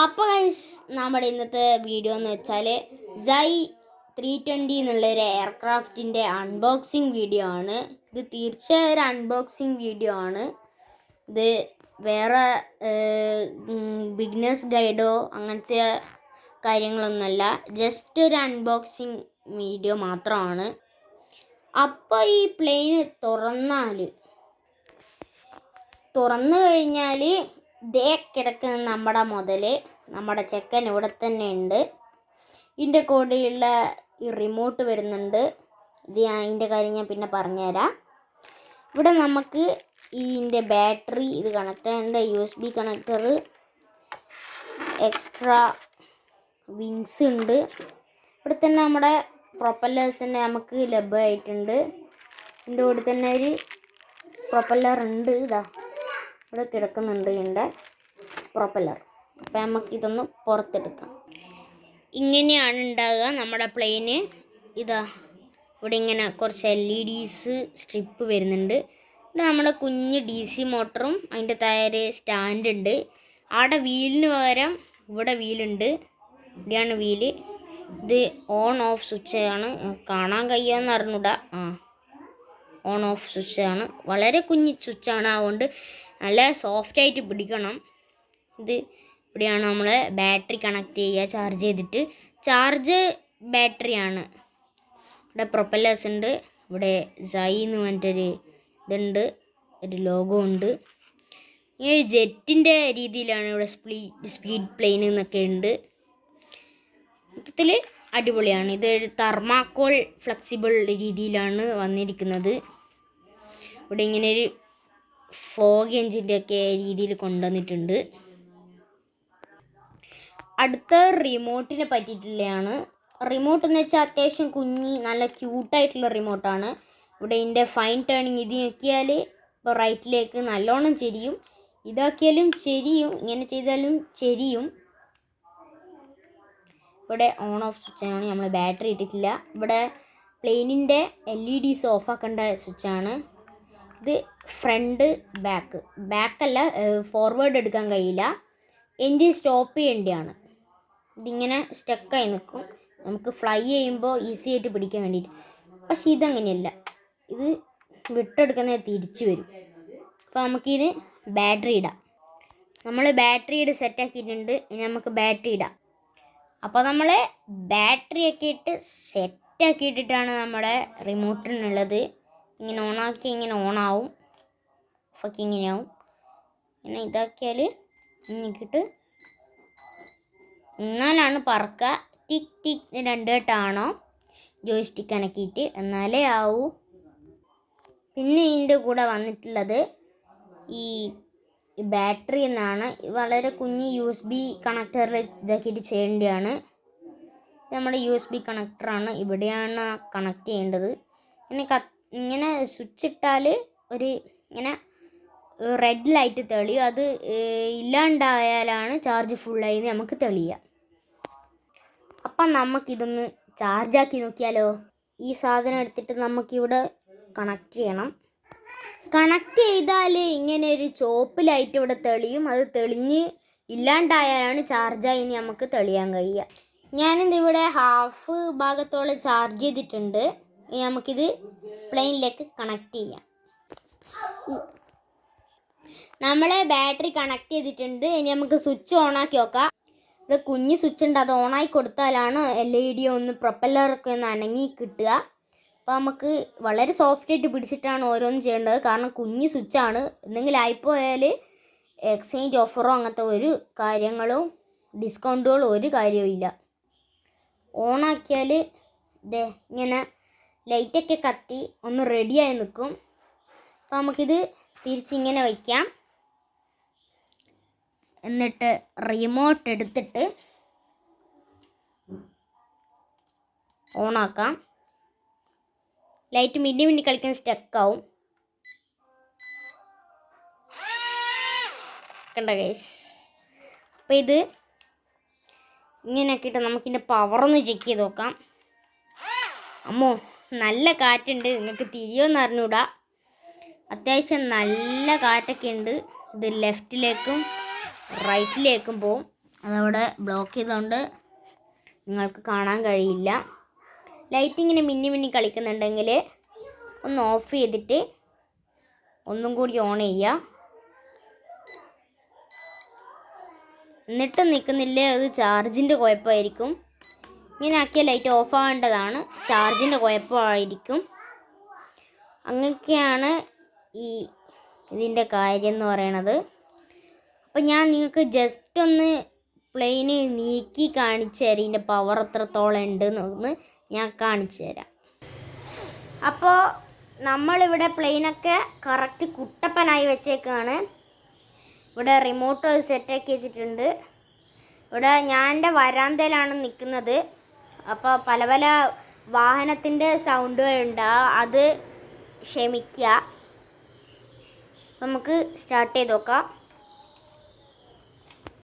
അപ്പോൾ ഗൈസ് നമ്മുടെ ഇന്നത്തെ വീഡിയോ എന്ന് വെച്ചാൽ Zai 320 എന്നുള്ളൊരു എയർക്രാഫ്റ്റിൻ്റെ അൺബോക്സിങ് വീഡിയോ ആണ്. ഇത് തീർച്ചയായും ഒരു അൺബോക്സിങ് വീഡിയോ ആണ്. ഇത് വേറെ ബിഗിനേഴ്സ് ഗൈഡോ അങ്ങനത്തെ കാര്യങ്ങളൊന്നുമല്ല, ജസ്റ്റ് ഒരു അൺബോക്സിങ് വീഡിയോ മാത്രമാണ്. അപ്പോൾ ഈ പ്ലെയിന് തുറന്നു കഴിഞ്ഞാൽ ദേ കിടക്കുന്ന നമ്മുടെ ചെക്കൻ ഇവിടെ തന്നെ ഉണ്ട്. ഇതിൻ്റെ കൂടെയുള്ള ഈ റിമോട്ട് വരുന്നുണ്ട്. ഇതിൻ്റെ കാര്യം ഞാൻ പിന്നെ പറഞ്ഞുതരാം. ഇവിടെ നമുക്ക് ഇതിൻ്റെ ബാറ്ററി ഇത് കണക്ട് ചെയ്യേണ്ട USB കണക്ടർ, എക്സ്ട്രാ വിങ്സ് ഉണ്ട്. ഇവിടെ തന്നെ നമ്മുടെ പ്രൊപ്പല്ലേഴ്സിന് നമുക്ക് ലഭ്യമായിട്ടുണ്ട്. ഇതിൻ്റെ കൂടെ തന്നെ ഒരു പ്രൊപ്പല്ലർ ഉണ്ട്. ഇതാ ഇവിടെ കിടക്കുന്നുണ്ട് ഇതിൻ്റെ പ്രൊപ്പല്ലർ. അപ്പോൾ നമുക്ക് ഇതൊന്ന് പുറത്തെടുക്കാം. ഇങ്ങനെയാണ് ഉണ്ടാകുക നമ്മുടെ പ്ലെയിന്. ഇതാ ഇവിടെ ഇങ്ങനെ കുറച്ച് LEDs സ്ട്രിപ്പ് വരുന്നുണ്ട്. ഇവിടെ നമ്മുടെ കുഞ്ഞ് DC മോട്ടറും അതിൻ്റെ താഴെ സ്റ്റാൻഡ് ഉണ്ട്. അവിടെ വീലിന് പകരം ഇവിടെ വീലുണ്ട്. ഇവിടെയാണ് വീല്. ഇത് ഓൺ ഓഫ് സ്വിച്ചാണ്. കാണാൻ കഴിയുമെന്ന് അറിഞ്ഞൂടാ. ഓൺ ഓഫ് സ്വിച്ചാണ്. വളരെ കുഞ്ഞ് സ്വിച്ചാണ്, അതുകൊണ്ട് നല്ല സോഫ്റ്റായിട്ട് പിടിക്കണം. ഇത് ഇവിടെയാണ് നമ്മൾ ബാറ്ററി കണക്ട് ചെയ്യുക, ചാർജ് ചെയ്തിട്ട്. ചാർജ് ബാറ്ററിയാണ്. ഇവിടെ പ്രൊപ്പല്ലേഴ്സ് ഉണ്ട്. ഇവിടെ Zai എന്ന് പറഞ്ഞിട്ടൊരു ഇതുണ്ട്, ഒരു ലോഗോ ഉണ്ട്. ഈ ജെറ്റിൻ്റെ രീതിയിലാണ് ഇവിടെ സ്പീഡ് പ്ലെയിൻ എന്നൊക്കെ ഉണ്ട്. മൊത്തത്തിൽ അടിപൊളിയാണ്. ഇത് തെർമാക്കോൾ ഫ്ലെക്സിബിൾ രീതിയിലാണ് വന്നിരിക്കുന്നത്. ഇവിടെ ഇങ്ങനെ ഒരു ഫോഗ് എഞ്ചിൻ്റെ ഒക്കെ രീതിയിൽ കൊണ്ടുവന്നിട്ടുണ്ട്. അടുത്ത റിമോട്ടിനെ പറ്റിയിട്ടുള്ളതാണ്. റിമോട്ട് എന്ന് വെച്ചാൽ അത്യാവശ്യം കുഞ്ഞി നല്ല ക്യൂട്ടായിട്ടുള്ള റിമോട്ടാണ്. ഇവിടെ ഇതിൻ്റെ ഫൈൻ ടേണിങ് ഇത് നോക്കിയാൽ ഇപ്പോൾ റൈറ്റിലേക്ക് നല്ലോണം ചെരിയും, ഇതാക്കിയാലും ചെരിയും, ഇങ്ങനെ ചെയ്താലും ചെരിയും. ഇവിടെ ഓൺ ഓഫ് സ്വിച്ചാണ്. നമ്മൾ ബാറ്ററി ഇട്ടിട്ടില്ല. ഇവിടെ പ്ലെയിനിൻ്റെ LEDs ഓഫാക്കേണ്ട സ്വിച്ചാണ്. ഇത് ഫ്രണ്ട് ബാക്കല്ല, ഫോർവേഡ് എടുക്കാൻ കഴിയില്ല. എൻജിൻ സ്റ്റോപ്പ് ചെയ്യേണ്ടതാണ്. ഇതിങ്ങനെ സ്റ്റക്കായി നിൽക്കും. നമുക്ക് ഫ്ലൈ ചെയ്യുമ്പോൾ ഈസി ആയിട്ട് പിടിക്കാൻ വേണ്ടിയിട്ട്. പക്ഷേ ഇതങ്ങനെയല്ല, ഇത് വിട്ടെടുക്കുന്നത് തിരിച്ചു വരും. അപ്പോൾ നമുക്കിത് ബാറ്ററി ഇടാം. നമ്മൾ ബാറ്ററി ഇട്ട് സെറ്റാക്കിയിട്ടുണ്ട്. ഇനി നമുക്ക് ബാറ്ററി ഇടാം. അപ്പോൾ നമ്മൾ ബാറ്ററിയൊക്കെ ഇട്ട് സെറ്റാക്കിയിട്ടിട്ടാണ് നമ്മുടെ റിമോട്ടിനുള്ളത്. ഇങ്ങനെ ഓണാക്കി ഇങ്ങനെ ഓണാവും, ഓഫാക്കി ഇങ്ങനെയാവും. ഇങ്ങനെ ഇതാക്കിയാൽ ഇങ്ങിട്ട് എന്നാലാണ് പറക്കുക. ടിക് ടിക് 2 വട്ടമാണോ ജോയ്സ്റ്റിക്ക് അനക്കിയിട്ട് എന്നാലേ ആവൂ. പിന്നെ ഇതിൻ്റെ കൂടെ വന്നിട്ടുള്ളത് ഈ ബാറ്ററി എന്നാണ്. വളരെ കുഞ്ഞ് USB കണക്ടറിൽ ഇതാക്കിയിട്ട് ചെയ്യേണ്ടതാണ്. നമ്മുടെ USB കണക്ടറാണ്. ഇവിടെയാണ് കണക്ട് ചെയ്യേണ്ടത്. ഇങ്ങനെ സ്വിച്ച് ഇട്ടാൽ ഒരു ഇങ്ങനെ റെഡ് ലൈറ്റ് തെളിയും. അത് ഇല്ലാണ്ടായാലാണ് ചാർജ് ഫുള്ളായി നമുക്ക് തെളിയുക. അപ്പം നമുക്കിതൊന്ന് ചാർജാക്കി നോക്കിയാലോ. ഈ സാധനം എടുത്തിട്ട് നമുക്കിവിടെ കണക്ട് ചെയ്യണം. കണക്ട് ചെയ്താൽ ഇങ്ങനെ ഒരു ചുവപ്പ് ലൈറ്റ് ഇവിടെ തെളിയും. അത് തെളിഞ്ഞ് ഇല്ലാണ്ടായാലാണ് ചാർജായി നമുക്ക് തെളിയാൻ കഴിയുക. ഞാനിതിവിടെ ഹാഫ് ഭാഗത്തോളം ചാർജ് ചെയ്തിട്ടുണ്ട്. ഇനി നമുക്കിത് പ്ലെയിനിലേക്ക് കണക്ട് ചെയ്യാം. നമ്മൾ ബാറ്ററി കണക്ട് ചെയ്തിട്ടുണ്ട്. ഇനി നമുക്ക് സ്വിച്ച് ഓണാക്കി നോക്കാം. ഇവിടെ കുഞ്ഞ് സ്വിച്ച് ഉണ്ട്, അത് ഓണാക്കി കൊടുത്താലാണ് LED ഒന്ന് പ്രൊപ്പല്ലറൊക്കെ ഒന്ന് അനങ്ങി കിട്ടുക. അപ്പോൾ നമുക്ക് വളരെ സോഫ്റ്റായിട്ട് പിടിച്ചിട്ടാണ് ഓരോന്നും ചെയ്യേണ്ടത്. കാരണം കുഞ്ഞ് സ്വിച്ചാണ്. എന്തെങ്കിലും ആയിപ്പോയാൽ എക്സ്ചേഞ്ച് ഓഫറോ അങ്ങനത്തെ ഒരു കാര്യങ്ങളും ഡിസ്കൗണ്ടുകളോ ഒരു കാര്യവും ഇല്ല. ഓണാക്കിയാൽ ഇതേ ഇങ്ങനെ ലൈറ്റൊക്കെ കത്തി ഒന്ന് റെഡിയായി നിൽക്കും. അപ്പോൾ നമുക്കിത് തിരിച്ചിങ്ങനെ വയ്ക്കാം. എന്നിട്ട് റിമോട്ട് എടുത്തിട്ട് ഓണാക്കാം. ലൈറ്റ് മിന്നി കളിക്കുന്ന സ്റ്റക്കാവും. കണ്ട ഗൈസ്. അപ്പോൾ ഇത് ഇങ്ങനെ ആക്കിയിട്ട് നമുക്കിതിൻ്റെ പവറൊന്ന് ചെക്ക് ചെയ്ത് നോക്കാം. അമ്മോ, നല്ല കാറ്റുണ്ട്. നിങ്ങൾക്ക് തിരിയോന്ന് അറിഞ്ഞൂടാ. അത്യാവശ്യം നല്ല കാറ്റൊക്കെ ഉണ്ട്. ഇത് ലെഫ്റ്റിലേക്കും റൈറ്റിലേക്കും പോവും. അതവിടെ ബ്ലോക്ക് ചെയ്തുകൊണ്ട് നിങ്ങൾക്ക് കാണാൻ കഴിയില്ല. ലൈറ്റ് ഇങ്ങനെ മിന്നി മിന്നി കളിക്കുന്നുണ്ടെങ്കിൽ ഒന്ന് ഓഫ് ചെയ്തിട്ട് ഒന്നും കൂടി ഓൺ ചെയ്യുക. എന്നിട്ടും നിൽക്കുന്നില്ലേ, അത് ചാർജിൻ്റെ കുഴപ്പമായിരിക്കും. ഇങ്ങനെ ആക്കിയ ലൈറ്റ് ഓഫ് ആവേണ്ടതാണ്, ചാർജിൻ്റെ കുഴപ്പമായിരിക്കും. അങ്ങനെയൊക്കെയാണ് ഇതിൻ്റെ കാര്യം എന്ന് പറയണത്. അപ്പം ഞാൻ നിങ്ങൾക്ക് ജസ്റ്റ് ഒന്ന് പ്ലെയിന് നീക്കി കാണിച്ചു തരാം, ഇതിൻ്റെ പവർ എത്രത്തോളം ഉണ്ടെന്ന് ഞാൻ കാണിച്ചു തരാം. അപ്പോൾ നമ്മളിവിടെ പ്ലെയിനൊക്കെ കറക്റ്റ് കുട്ടപ്പനായി വെച്ചേക്കാണ്. ഇവിടെ റിമോട്ട് സെറ്റാക്കി വെച്ചിട്ടുണ്ട്. ഇവിടെ ഞാൻ എൻ്റെ വരാന്തയിലാണ് നിൽക്കുന്നത്. അപ്പോൾ പല പല വാഹനത്തിൻ്റെ സൗണ്ടുകളുണ്ടാവും, അത് ക്ഷമിക്കുക. നമുക്ക് സ്റ്റാർട്ട് ചെയ്ത് നോക്കാം.